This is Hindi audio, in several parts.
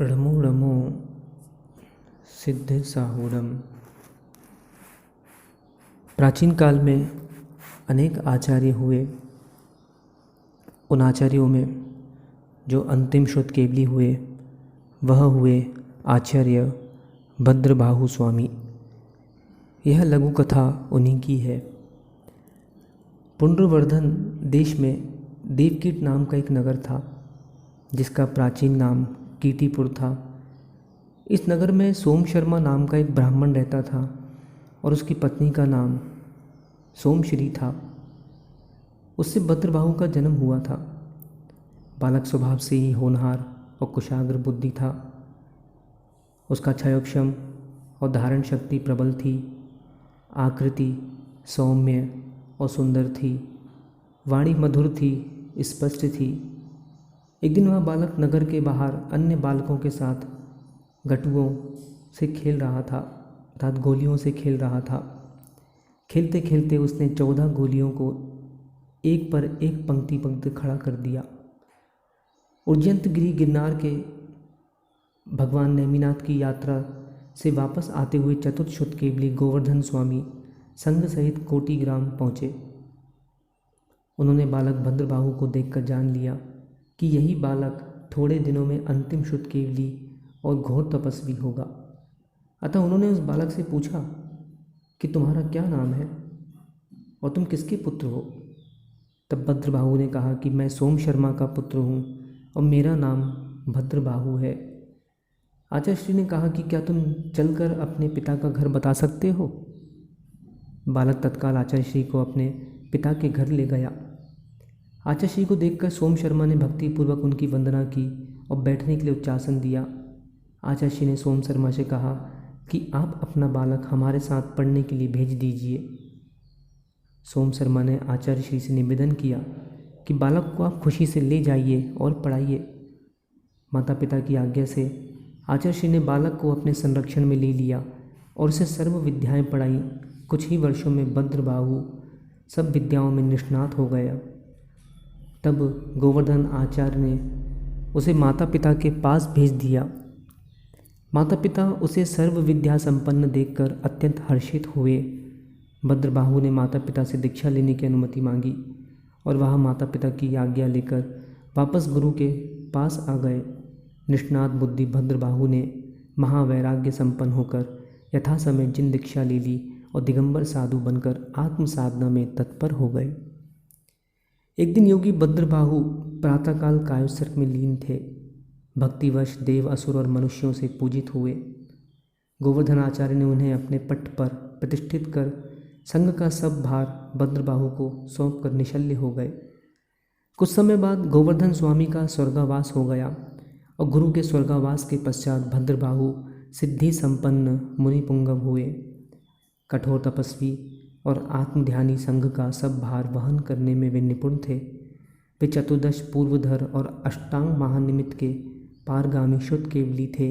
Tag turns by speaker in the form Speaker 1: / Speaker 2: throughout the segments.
Speaker 1: ड़मो ड़मो सिद्धे साहूरम। प्राचीन काल में अनेक आचार्य हुए। उन आचार्यों में जो अंतिम शुद्ध केवली हुए वह हुए आचार्य भद्रबाहु स्वामी। यह लघु कथा उन्हीं की है। पुंड्रवर्धन देश में देवकीट नाम का एक नगर था जिसका प्राचीन नाम कीर्तिपुर था। इस नगर में सोम शर्मा नाम का एक ब्राह्मण रहता था और उसकी पत्नी का नाम सोमश्री था। उससे भद्रबाहु का जन्म हुआ था। बालक स्वभाव से ही होनहार और कुशाग्र बुद्धि था। उसका क्षयोक्षम और धारण शक्ति प्रबल थी। आकृति सौम्य और सुंदर थी। वाणी मधुर थी, स्पष्ट थी। एक दिन वह बालक नगर के बाहर अन्य बालकों के साथ गटुओं से खेल रहा था अर्थात गोलियों से खेल रहा था। खेलते खेलते उसने 14 गोलियों को एक पर एक पंक्ति खड़ा कर दिया। उज्जैनगिरी गिरनार के भगवान नेमिनाथ की यात्रा से वापस आते हुए चतुर्शुद्ध केवली गोवर्धन स्वामी संघ सहित कोटिग्राम पहुँचे। उन्होंने बालक भद्रबाहु को देखकर जान लिया कि यही बालक थोड़े दिनों में अंतिम शुद्ध केवली और घोर तपस्वी होगा। अतः उन्होंने उस बालक से पूछा कि तुम्हारा क्या नाम है और तुम किसके पुत्र हो। तब भद्रबाहु ने कहा कि मैं सोम शर्मा का पुत्र हूँ और मेरा नाम भद्रबाहु है। आचार्य श्री ने कहा कि क्या तुम चलकर अपने पिता का घर बता सकते हो। बालक तत्काल आचार्य श्री को अपने पिता के घर ले गया। आचार्य श्री को देखकर सोम शर्मा ने भक्तिपूर्वक उनकी वंदना की और बैठने के लिए उच्चासन दिया। आचार्य श्री ने सोम शर्मा से कहा कि आप अपना बालक हमारे साथ पढ़ने के लिए भेज दीजिए। सोम शर्मा ने आचार्य श्री से निवेदन किया कि बालक को आप खुशी से ले जाइए और पढ़ाइए। माता पिता की आज्ञा से आचार्य श्री ने बालक को अपने संरक्षण में ले लिया और उसे सर्व विद्याएँ पढ़ाई। कुछ ही वर्षों में भद्रबाहु सब विद्याओं में निष्णात हो गया। तब गोवर्धन आचार्य ने उसे माता पिता के पास भेज दिया। माता पिता उसे सर्व विद्या संपन्न देखकर अत्यंत हर्षित हुए। भद्रबाहु ने माता पिता से दीक्षा लेने की अनुमति मांगी और वह माता पिता की आज्ञा लेकर वापस गुरु के पास आ गए। निष्णात बुद्धि भद्रबाहु ने महावैराग्य संपन्न होकर यथा समय जिन दीक्षा ले ली और दिगंबर साधु बनकर आत्म साधना में तत्पर हो गए। एक दिन योगी भद्रबाहु प्रातःकाल कायोत्सर्ग में लीन थे। भक्तिवश देव असुर और मनुष्यों से पूजित हुए। गोवर्धन आचार्य ने उन्हें अपने पट पर प्रतिष्ठित कर संघ का सब भार भद्रबाहु को सौंप कर निशल्य हो गए। कुछ समय बाद गोवर्धन स्वामी का स्वर्गावास हो गया और गुरु के स्वर्गावास के पश्चात भद्रबाहु सिद्धि संपन्न मुनिपुंगव हुए। कठोर तपस्वी और आत्मध्यानी संघ का सब भार वहन करने में वे निपुण थे। वे चतुर्दश पूर्वधर और अष्टांग महानिमित्त के पारगामी शुद्ध केवली थे।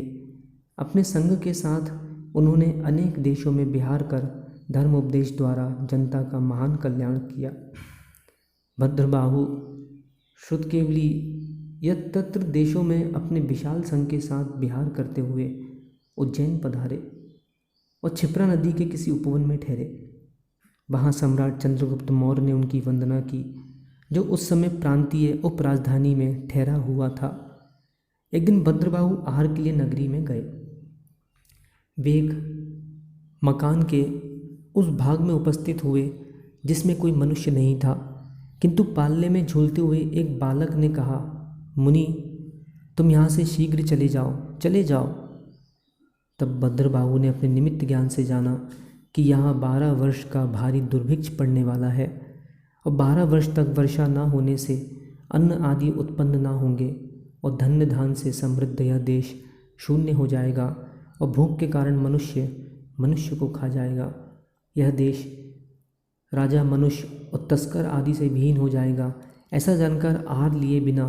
Speaker 1: अपने संघ के साथ उन्होंने अनेक देशों में विहार कर धर्मोपदेश द्वारा जनता का महान कल्याण किया। भद्रबाहु शुद्ध केवली यत्र देशों में अपने विशाल संघ के साथ विहार करते हुए उज्जैन पधारे और क्षिप्रा नदी के किसी उपवन में ठहरे। वहाँ सम्राट चंद्रगुप्त मौर्य ने उनकी वंदना की, जो उस समय प्रांतीय उपराजधानी में ठहरा हुआ था। एक दिन भद्रबाहु आहार के लिए नगरी में गए। वे एक मकान के उस भाग में उपस्थित हुए जिसमें कोई मनुष्य नहीं था, किंतु पालने में झूलते हुए एक बालक ने कहा, मुनि तुम यहाँ से शीघ्र चले जाओ। तब भद्रबाहु ने अपने निमित्त ज्ञान से जाना कि यहाँ 12 वर्ष का भारी दुर्भिक्ष पड़ने वाला है और 12 वर्ष तक वर्षा न होने से अन्न आदि उत्पन्न न होंगे और धन्य धान से समृद्ध यह देश शून्य हो जाएगा और भूख के कारण मनुष्य को खा जाएगा। यह देश राजा मनुष्य और तस्कर आदि से विहीन हो जाएगा। ऐसा जानकर आहार लिए बिना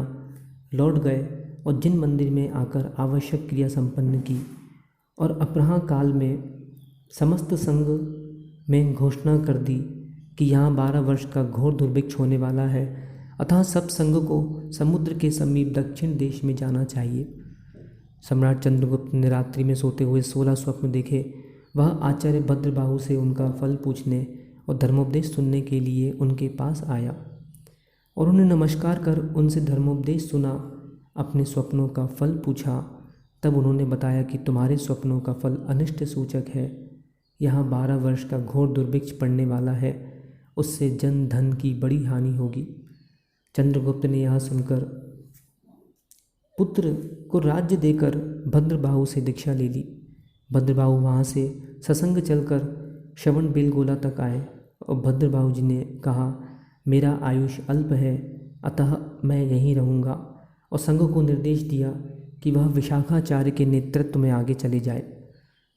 Speaker 1: लौट गए और जिन मंदिर में आकर आवश्यक क्रिया संपन्न की और अपराह्न काल में समस्त संघ में घोषणा कर दी कि यहाँ 12 वर्ष का घोर दुर्भिक्ष होने वाला है, अतः सब संघ को समुद्र के समीप दक्षिण देश में जाना चाहिए। सम्राट चंद्रगुप्त ने रात्रि में सोते हुए 16 स्वप्न देखे। वह आचार्य भद्रबाहु से उनका फल पूछने और धर्मोपदेश सुनने के लिए उनके पास आया और उन्हें नमस्कार कर उनसे धर्मोपदेश सुना, अपने स्वप्नों का फल पूछा। तब उन्होंने बताया कि तुम्हारे स्वप्नों का फल अनिष्ट सूचक है। यहाँ 12 वर्ष का घोर दुर्भिक्ष पड़ने वाला है, उससे जन धन की बड़ी हानि होगी। चंद्रगुप्त ने यह सुनकर पुत्र को राज्य देकर भद्रबाहु से दीक्षा ले ली। भद्रबाहु वहाँ से ससंग चलकर श्रवण बेलगोला तक आए और भद्रबाहु जी ने कहा, मेरा आयुष अल्प है, अतः मैं यहीं रहूँगा, और संघ को निर्देश दिया कि वह विशाखाचार्य के नेतृत्व में आगे चले जाए।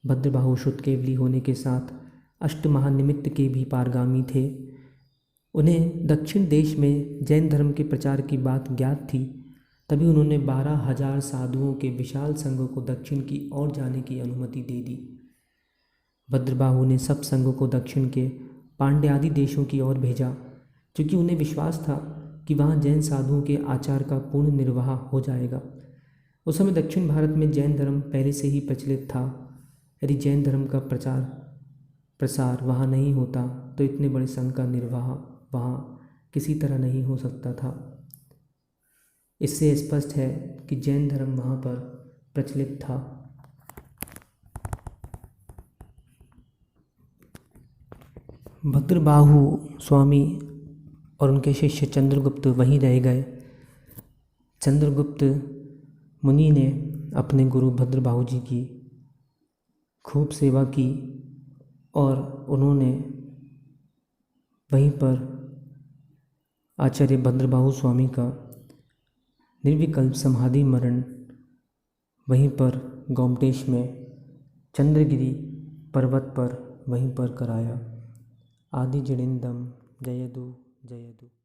Speaker 1: भद्रबाहु शुद्धकेवली होने के साथ अष्टमहानिमित्त के भी पारगामी थे। उन्हें दक्षिण देश में जैन धर्म के प्रचार की बात ज्ञात थी। तभी उन्होंने 12,000 साधुओं के विशाल संघ को दक्षिण की ओर जाने की अनुमति दे दी। भद्रबाहु ने सब संघों को दक्षिण के पांड्य आदि देशों की ओर भेजा, क्योंकि उन्हें विश्वास था कि वहाँ जैन साधुओं के आचार का पूर्ण निर्वाह हो जाएगा। उस समय दक्षिण भारत में जैन धर्म पहले से ही प्रचलित था। यदि जैन धर्म का प्रसार वहाँ नहीं होता तो इतने बड़े संघ का निर्वाह वहाँ किसी तरह नहीं हो सकता था। इससे स्पष्ट है कि जैन धर्म वहाँ पर प्रचलित था। भद्रबाहु स्वामी और उनके शिष्य चंद्रगुप्त वहीं रह गए। चंद्रगुप्त मुनि ने अपने गुरु भद्रबाहु जी की खूब सेवा की और उन्होंने वहीं पर आचार्य भद्रबाहु स्वामी का निर्विकल्प समाधि मरण वहीं पर गोमटेश में चंद्रगिरी पर्वत पर वहीं पर कराया। आदि जड़िंदम जयदु जयदु।